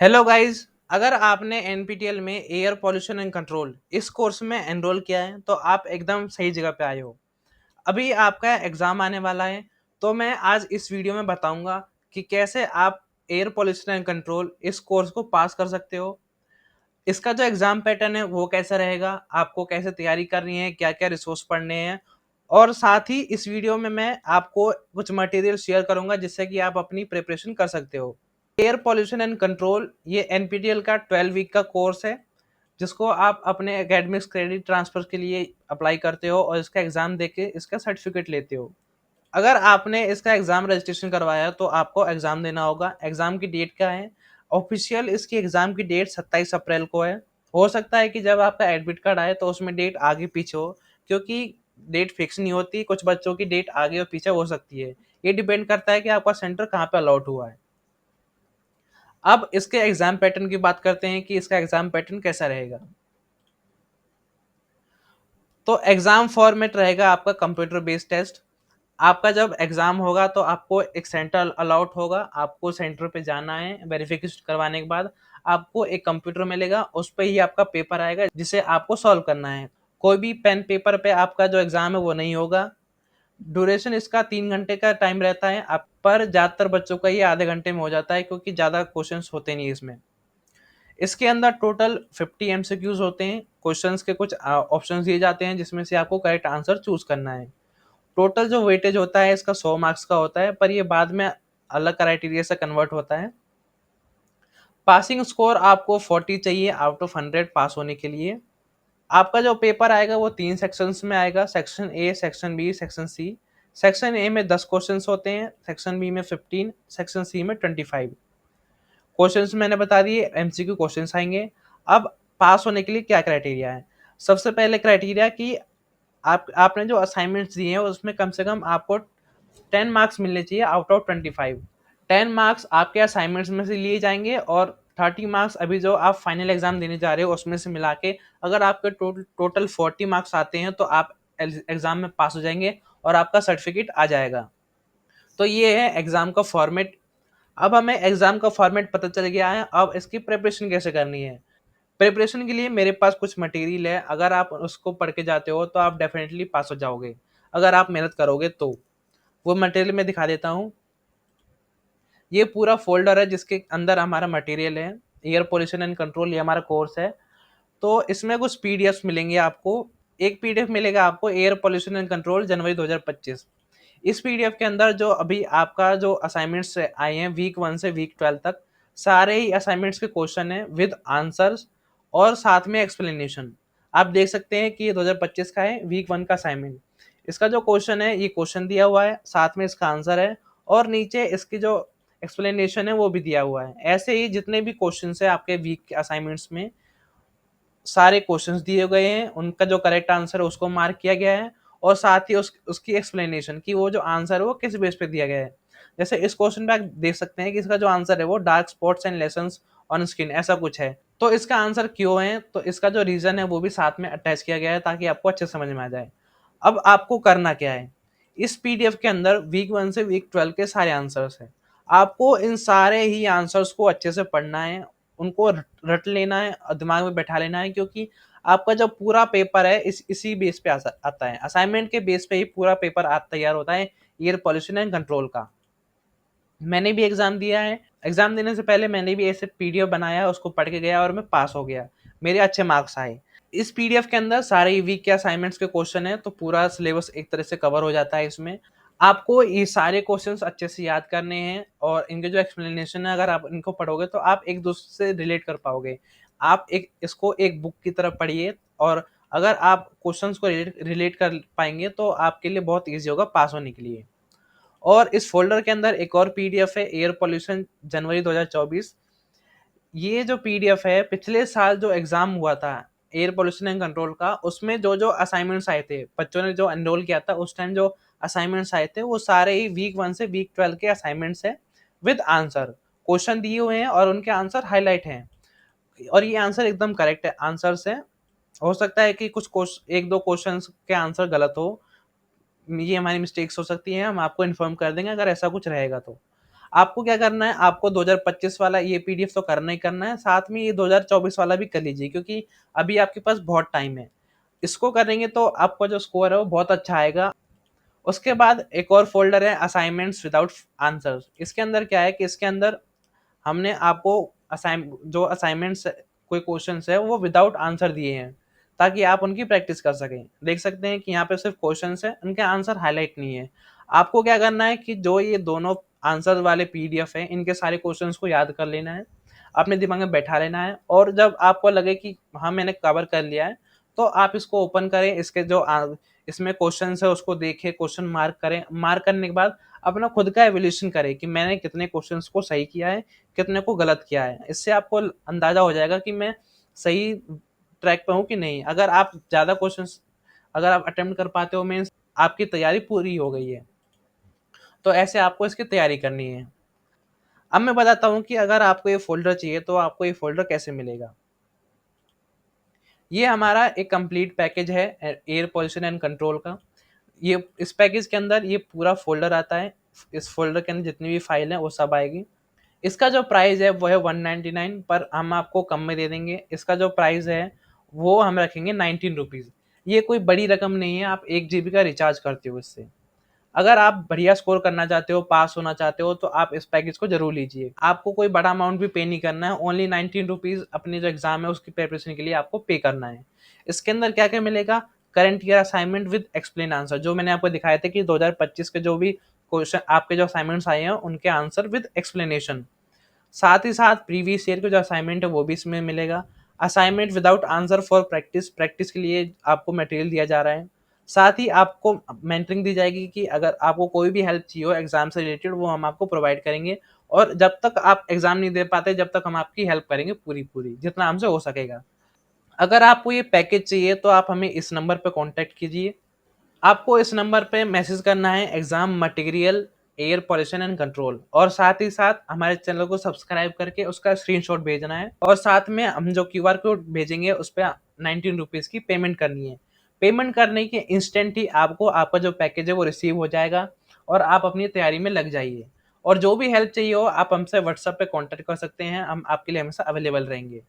Hello guys. अगर आपने NPTEL में एयर पॉल्यूशन एंड कंट्रोल इस कोर्स में एनरोल किया है तो आप एकदम सही जगह पे आए हो। अभी आपका एग्जाम आने वाला है, तो मैं आज इस वीडियो में बताऊंगा कि कैसे आप एयर पॉल्यूशन एंड कंट्रोल इस कोर्स को पास कर सकते हो। इसका जो एग्जाम पैटर्न है वो कैसा रहेगा, आपको कैसे तैयारी करनी है, क्या क्या रिसोर्स पढ़ने हैं, और साथ ही इस वीडियो में मैं आपको कुछ मटेरियल शेयर करूंगा जिससे कि आप अपनी प्रिपरेशन कर सकते हो। एयर पॉल्यूशन एंड कंट्रोल ये एनपीटीईएल का 12 वीक का कोर्स है, जिसको आप अपने एकेडमिक्स क्रेडिट ट्रांसफर के लिए अप्लाई करते हो और इसका एग्जाम देके इसका सर्टिफिकेट लेते हो। अगर आपने इसका एग्जाम रजिस्ट्रेशन करवाया तो आपको एग्जाम देना होगा। एग्जाम की डेट क्या है? ऑफिशियल इसकी एग्जाम की डेट 27 अप्रैल को है। हो सकता है कि जब आपका एडमिट कार्ड आए तो उसमें डेट आगे पीछे हो, क्योंकि डेट फिक्स नहीं होती। कुछ बच्चों की डेट आगे और पीछे हो सकती है। ये डिपेंड करता है कि आपका सेंटर कहाँ पे अलॉट हुआ है। अब इसके एग्जाम पैटर्न की बात करते हैं कि इसका एग्जाम पैटर्न कैसा रहेगा। तो एग्जाम फॉर्मेट रहेगा आपका कंप्यूटर बेस्ड टेस्ट। आपका जब एग्जाम होगा तो आपको एक सेंटर अलॉट होगा, आपको सेंटर पे जाना है। वेरिफिकेशन करवाने के बाद आपको एक कंप्यूटर मिलेगा, उस पर ही आपका पेपर आएगा जिसे आपको सॉल्व करना है। कोई भी पेन पेपर पे आपका जो एग्जाम है वो नहीं होगा। ड्यूरेशन इसका 3 घंटे का टाइम रहता है, आप पर ज्यादातर बच्चों का ये आधे घंटे में हो जाता है, क्योंकि ज्यादा क्वेश्चंस होते नहीं इसमें। इसके अंदर टोटल 50 एमसीक्यूज होते हैं। क्वेश्चंस के कुछ ऑप्शंस दिए जाते हैं जिसमें से आपको करेक्ट आंसर चूज करना है। टोटल जो वेटेज होता है इसका 100 मार्क्स का होता है, पर ये बाद में अलग क्राइटेरिया से कन्वर्ट होता है। पासिंग स्कोर आपको 40 चाहिए आउट ऑफ 100 पास होने के लिए। आपका जो पेपर आएगा वो 3 सेक्शंस में आएगा, section A, section B, section C. Section A में 10 क्वेश्चंस होते हैं, सेक्शन बी में 15, सेक्शन सी में 25। क्वेश्चंस मैंने बता दिए, एमसीक्यू क्वेश्चंस आएंगे। अब पास होने के लिए क्या क्राइटेरिया है? सबसे पहले क्राइटेरिया कि आपने जो असाइनमेंट्स दिए हैं उसमें कम से कम आपको 10 मार्क्स मिलने चाहिए आउट ऑफ 25। 10 मार्क्स आपके असाइनमेंट्स में से लिए जाएंगे और 30 मार्क्स अभी जो आप फाइनल एग्जाम देने जा रहे हो उसमें से मिला के अगर आपके टोटल 40 मार्क्स आते हैं तो आप एग्जाम में पास हो जाएंगे और आपका सर्टिफिकेट आ जाएगा। तो ये है एग्जाम का फॉर्मेट। अब हमें एग्जाम का फॉर्मेट पता चल गया है, अब इसकी प्रिपरेशन कैसे करनी है। प्रिपरेशन के लिए मेरे पास कुछ मटेरियल है, अगर आप उसको पढ़ के जाते हो तो आप डेफिनेटली पास हो जाओगे, अगर आप मेहनत करोगे तो। वो मटेरियल मैं दिखा देता हूँ। ये पूरा फोल्डर है जिसके अंदर हमारा मटेरियल है। एयर पोल्यूशन एंड कंट्रोल ये हमारा कोर्स है। तो इसमें कुछ पीडीएफ मिलेंगे आपको। एक पीडीएफ मिलेगा आपको एयर पोल्यूशन एंड कंट्रोल जनवरी 2025। इस पीडीएफ के अंदर जो अभी आपका जो असाइनमेंट्स आए हैं वीक 1 से वीक 12 तक, सारे ही असाइनमेंट्स के क्वेश्चन है विद आंसर्स और साथ में एक्सप्लेनेशन। आप देख सकते हैं कि ये 2025 का है, वीक 1 का असाइनमेंट। इसका जो क्वेश्चन है ये क्वेश्चन दिया हुआ है, साथ में इसका आंसर है, और नीचे इसकी जो एक्सप्लेनेशन है वो भी दिया हुआ है। ऐसे ही जितने भी क्वेश्चन है आपके वीक के असाइनमेंट्स में, सारे क्वेश्चंस दिए गए हैं, उनका जो करेक्ट आंसर है उसको मार्क किया गया है, और साथ ही उसकी एक्सप्लेनेशन कि वो जो आंसर है वो किस बेस पे दिया गया है। जैसे इस क्वेश्चन पे आप देख सकते हैं कि इसका जो आंसर है वो dark spots and lessons on skin ऐसा कुछ है। तो इसका आंसर क्यों है, तो इसका जो रीजन है वो भी साथ में अटैच किया गया है ताकि आपको अच्छे समझ में आ जाए। अब आपको करना क्या है, इस पीडीएफ के अंदर वीक 1 से वीक 12 के सारे आंसर्स हैं। आपको इन सारे ही आंसर्स को अच्छे से पढ़ना है, उनको रट लेना है और दिमाग में बैठा लेना है, क्योंकि आपका जो पूरा पेपर है इसी बेस पे आता है। असाइनमेंट के बेस पे ही पूरा पेपर तैयार होता है एयर पॉल्यूशन एंड कंट्रोल का। मैंने भी एग्जाम दिया है। एग्जाम देने से पहले मैंने भी ऐसे पीडीएफ बनाया, उसको पढ़ के गया और मैं पास हो गया। मेरे अच्छे मार्क्स आए। इस पीडीएफ के अंदर सारे वीक के असाइनमेंट्स के क्वेश्चन है, तो पूरा सिलेबस एक तरह से कवर हो जाता है इसमें। आपको ये सारे क्वेश्चंस अच्छे से याद करने हैं, और इनके जो एक्सप्लेनेशन है अगर आप इनको पढ़ोगे तो आप एक दूसरे से रिलेट कर पाओगे। आप इसको एक बुक की तरह पढ़िए, और अगर आप क्वेश्चंस को रिलेट कर पाएंगे तो आपके लिए बहुत ईजी होगा पास होने के लिए। और इस फोल्डर के अंदर एक और पीडीएफ है एयर पोल्यूशन जनवरी 2024। ये जो पीडीएफ है पिछले साल जो एग्जाम हुआ था एयर पोल्यूशन एंड कंट्रोल का, उसमें जो जो असाइनमेंट्स आए थे, बच्चों ने जो एनरोल किया था उस टाइम जो असाइनमेंट्स आए थे वो सारे ही वीक 1 से वीक 12 के असाइनमेंट्स है विद आंसर। क्वेश्चन दिए हुए हैं और उनके आंसर हाईलाइट हैं, और ये आंसर एकदम करेक्ट है आंसर्स है। हो सकता है कि कुछ एक दो क्वेश्चन के आंसर गलत हो, ये हमारी मिस्टेक्स हो सकती है, हम आपको इन्फॉर्म कर देंगे अगर ऐसा कुछ रहेगा तो। आपको क्या करना है, आपको 2025 वाला ये पीडीएफ तो करना ही करना है, साथ में ये 2024 वाला भी कर लीजिए, क्योंकि अभी आपके पास बहुत टाइम है। इसको करेंगे तो आपका जो स्कोर है वो बहुत अच्छा आएगा। उसके बाद एक और फ़ोल्डर है असाइनमेंट्स विदाउट आंसर्स। इसके अंदर क्या है कि इसके अंदर हमने आपको असाइनमेंट्स कोई क्वेश्चंस है वो विदाउट आंसर दिए हैं, ताकि आप उनकी प्रैक्टिस कर सकें। देख सकते हैं कि यहाँ पे सिर्फ क्वेश्चंस है, उनके आंसर हाईलाइट नहीं है। आपको क्या करना है कि जो ये दोनों आंसर वाले पीडीएफ है, इनके सारे क्वेश्चंस को याद कर लेना है, अपने दिमाग में बैठा लेना है, और जब आपको लगे कि हाँ मैंने कवर कर लिया है, तो आप इसको ओपन करें, इसके जो इसमें क्वेश्चंस है उसको देखें, क्वेश्चन मार्क करें, मार्क करने के बाद अपना खुद का एवल्यूशन करें कि मैंने कितने क्वेश्चंस को सही किया है, कितने को गलत किया है। इससे आपको अंदाजा हो जाएगा कि मैं सही ट्रैक पे हूँ कि नहीं। अगर आप ज़्यादा क्वेश्चंस अगर आप अटेम्प्ट कर पाते हो, मीन्स आपकी तैयारी पूरी हो गई है। तो ऐसे आपको इसकी तैयारी करनी है। अब मैं बताता हूँ कि अगर आपको ये फ़ोल्डर चाहिए तो आपको ये फ़ोल्डर कैसे मिलेगा। ये हमारा एक कंप्लीट पैकेज है एयर पॉल्यूशन एंड कंट्रोल का। ये इस पैकेज के अंदर ये पूरा फ़ोल्डर आता है। इस फ़ोल्डर के अंदर जितनी भी फाइल हैं वो सब आएगी। इसका जो प्राइस है वो है 199, पर हम आपको कम में दे देंगे। इसका जो प्राइस है वो हम रखेंगे 19 रुपीज़। ये कोई बड़ी रकम नहीं है, आप 1 जीबी का रिचार्ज करते हो इससे। अगर आप बढ़िया स्कोर करना चाहते हो, पास होना चाहते हो, तो आप इस पैकेज को ज़रूर लीजिए। आपको कोई बड़ा अमाउंट भी पे नहीं करना है, ओनली 19 रुपीज़ अपनी जो एग्ज़ाम है उसकी प्रिपरेशन के लिए आपको पे करना है। इसके अंदर क्या-क्या मिलेगा? Current year assignment with explain answer, जो मैंने आपको दिखाए थे कि 2025 के जो भी क्वेश्चन आपके जो असाइनमेंट्स आए हैं, उनके आंसर विद एक्सप्लेनेशन। साथ ही साथ प्रीवियस ईयर के जो असाइनमेंट है वो भी इसमें मिलेगा। Assignment without answer for practice, practice के लिए आपको मटेरियल दिया जा रहा है। साथ ही आपको मेंटरिंग दी जाएगी कि अगर आपको कोई भी हेल्प चाहिए हो एग्ज़ाम से रिलेटेड, वो हम आपको प्रोवाइड करेंगे, और जब तक आप एग्ज़ाम नहीं दे पाते, जब तक हम आपकी हेल्प करेंगे पूरी-पूरी, जितना हमसे हो सकेगा। अगर आपको ये पैकेज चाहिए तो आप हमें इस नंबर पे कॉन्टैक्ट कीजिए। आपको इस नंबर पे मैसेज करना है exam material air pollution and control, और साथ ही साथ हमारे चैनल को सब्सक्राइब करके उसका स्क्रीनशॉट भेजना है, और साथ में हम जो क्यूआर कोड भेजेंगे उस पे 19 रुपीज़ की पेमेंट करनी है। पेमेंट करने के इंस्टेंट ही आपको आपका जो पैकेज है वो रिसीव हो जाएगा, और आप अपनी तैयारी में लग जाइए। और जो भी हेल्प चाहिए हो आप हमसे व्हाट्सएप पे कॉन्टैक्ट कर सकते हैं, हम आपके लिए हमेशा अवेलेबल रहेंगे।